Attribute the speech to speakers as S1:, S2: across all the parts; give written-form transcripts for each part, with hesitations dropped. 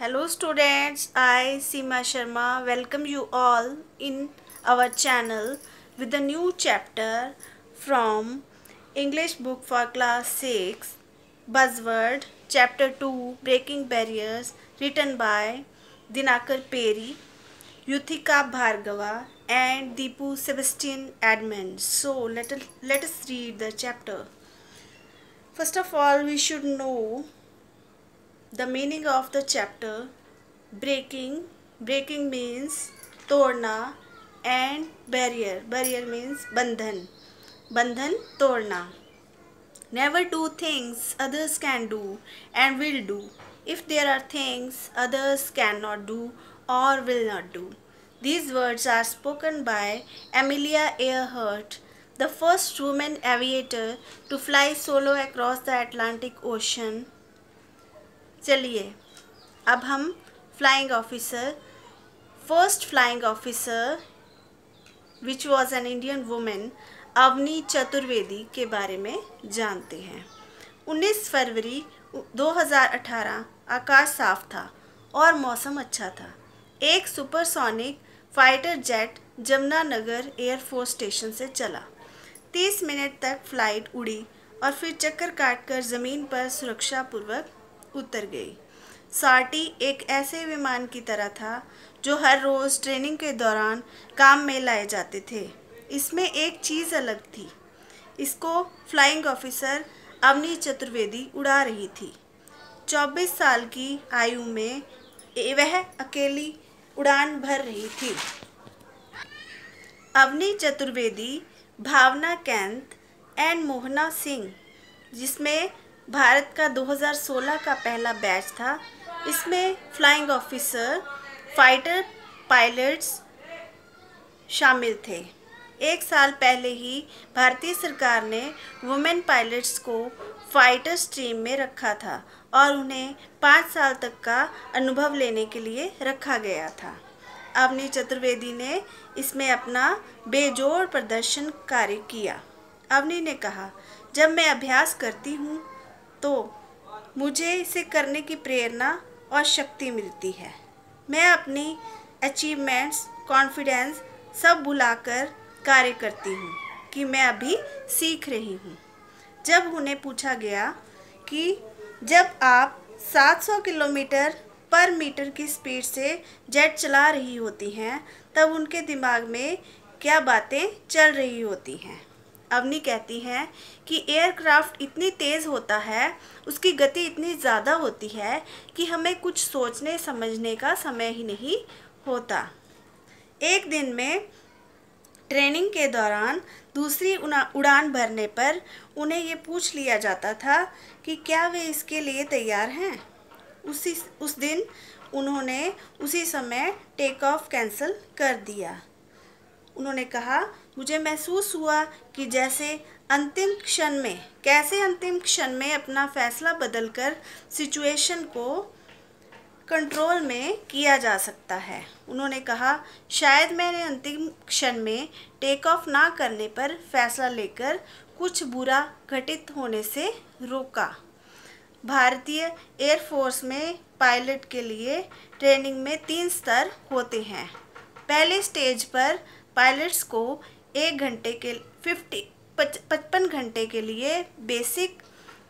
S1: Hello students, I Seema Sharma welcome you all in our channel with a new chapter from English book for class 6 Buzzword chapter 2 Breaking Barriers written by Dinakar Peri, Yuthika Bhargava and Deepu Sebastian Edmund. So let us read the chapter. First of all, we should know the meaning of the chapter. Breaking means तोड़ना and barrier means बंधन तोड़ना. Never do things others can do and will do if there are things others cannot do or will not do. These words are spoken by Amelia Earhart, the first woman aviator to fly solo across the Atlantic Ocean. चलिए अब हम first flying officer which was an Indian women Avani Chaturvedi के बारे में जानते हैं। 19 फरवरी 2018 आकाश साफ था और मौसम अच्छा था। एक supersonic fighter jet Jamunanagar air force station से चला। 30 मिनट तक फ्लाइट उड़ी और फिर चक्कर काटकर ज़मीन पर सुरक्षापूर्वक उतर गई। सार्टी एक ऐसे विमान की तरह था जो हर रोज़ ट्रेनिंग के दौरान काम में लाए जाते थे। इसमें एक चीज़ अलग थी, इसको फ्लाइंग ऑफिसर अवनी चतुर्वेदी उड़ा रही थी। 24 साल की आयु में वह अकेली उड़ान भर रही थी। अवनी चतुर्वेदी, भावना कैंत एंड मोहना सिंह, जिसमें भारत का 2016 का पहला बैच था, इसमें फ्लाइंग ऑफिसर फाइटर पायलट्स शामिल थे। 1 साल पहले ही भारतीय सरकार ने वुमेन पायलट्स को फाइटर स्ट्रीम में रखा था और उन्हें 5 साल तक का अनुभव लेने के लिए रखा गया था। अवनी चतुर्वेदी ने इसमें अपना बेजोड़ प्रदर्शन कार्य किया। अवनी ने कहा, जब मैं अभ्यास करती हूँ तो मुझे इसे करने की प्रेरणा और शक्ति मिलती है। मैं अपनी अचीवमेंट्स, कॉन्फिडेंस सब भुलाकर कार्य करती हूँ कि मैं अभी सीख रही हूँ। जब उन्हें पूछा गया कि जब आप 700 किलोमीटर पर मीटर की स्पीड से जेट चला रही होती हैं, तब उनके दिमाग में क्या बातें चल रही होती हैं। अवनी कहती हैं कि एयरक्राफ्ट इतनी तेज़ होता है, उसकी गति इतनी ज़्यादा होती है कि हमें कुछ सोचने समझने का समय ही नहीं होता। एक दिन में ट्रेनिंग के दौरान दूसरी उड़ान भरने पर उन्हें ये पूछ लिया जाता था कि क्या वे इसके लिए तैयार हैं। उस दिन उन्होंने उसी समय टेक ऑफ कैंसिल कर दिया। उन्होंने कहा, मुझे महसूस हुआ कि कैसे अंतिम क्षण में अपना फैसला बदलकर सिचुएशन को कंट्रोल में किया जा सकता है। उन्होंने कहा, शायद मैंने अंतिम क्षण में टेक ऑफ ना करने पर फैसला लेकर कुछ बुरा घटित होने से रोका। भारतीय एयरफोर्स में पायलट के लिए ट्रेनिंग में 3 स्तर होते हैं। पहले स्टेज पर पायलट्स को 55 घंटे के लिए बेसिक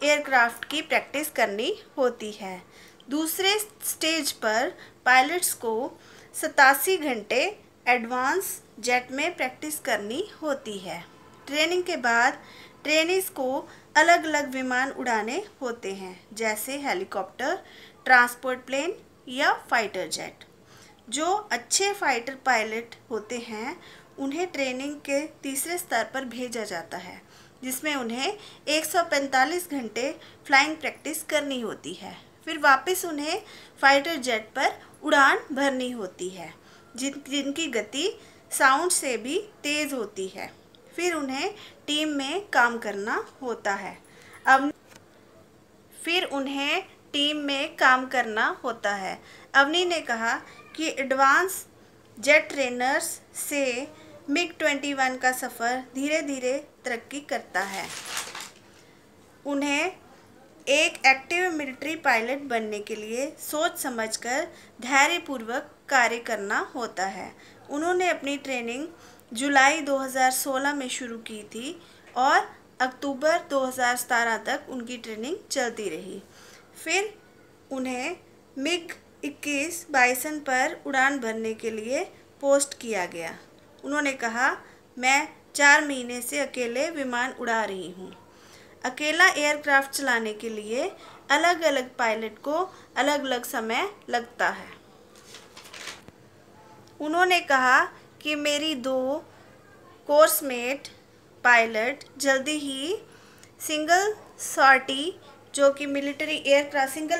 S1: एयरक्राफ्ट की प्रैक्टिस करनी होती है। दूसरे स्टेज पर पायलट्स को 87 घंटे एडवांस जेट में प्रैक्टिस करनी होती है। ट्रेनिंग के बाद ट्रेनीज को अलग अलग विमान उड़ाने होते हैं, जैसे हेलीकॉप्टर, ट्रांसपोर्ट प्लेन या फाइटर जेट। जो अच्छे फाइटर पायलट होते हैं उन्हें ट्रेनिंग के तीसरे स्तर पर भेजा जाता है, जिसमें उन्हें 145 घंटे फ्लाइंग प्रैक्टिस करनी होती है। फिर वापस उन्हें फाइटर जेट पर उड़ान भरनी होती है, जिनकी गति साउंड से भी तेज़ होती है। फिर उन्हें टीम में काम करना होता है। अवनी ने कहा कि एडवांस जेट ट्रेनर्स से MiG-21 का सफ़र धीरे धीरे तरक्की करता है। उन्हें एक एक्टिव मिलिट्री पायलट बनने के लिए सोच समझकर धैर्यपूर्वक कार्य करना होता है। उन्होंने अपनी ट्रेनिंग जुलाई 2016 में शुरू की थी और अक्टूबर 2017 तक उनकी ट्रेनिंग चलती रही। फिर उन्हें MiG-21 बाइसन पर उड़ान भरने के लिए पोस्ट किया गया। उन्होंने कहा, मैं 4 महीने से अकेले विमान उड़ा रही हूँ। अकेला एयरक्राफ्ट चलाने के लिए अलग अलग पायलट को अलग अलग समय लगता है। उन्होंने कहा कि मेरी 2 कोर्समेट पायलट जल्दी ही सिंगल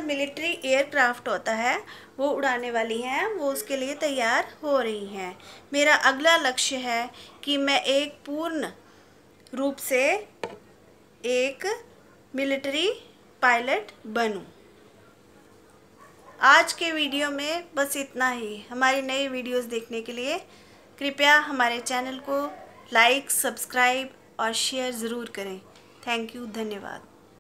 S1: मिलिट्री एयरक्राफ्ट होता है वो उड़ाने वाली हैं, वो उसके लिए तैयार हो रही हैं। मेरा अगला लक्ष्य है कि मैं एक पूर्ण रूप से एक मिलिट्री पायलट बनूं। आज के वीडियो में बस इतना ही। हमारी नई वीडियोस देखने के लिए कृपया हमारे चैनल को लाइक, सब्सक्राइब और शेयर ज़रूर करें। थैंक यू, धन्यवाद।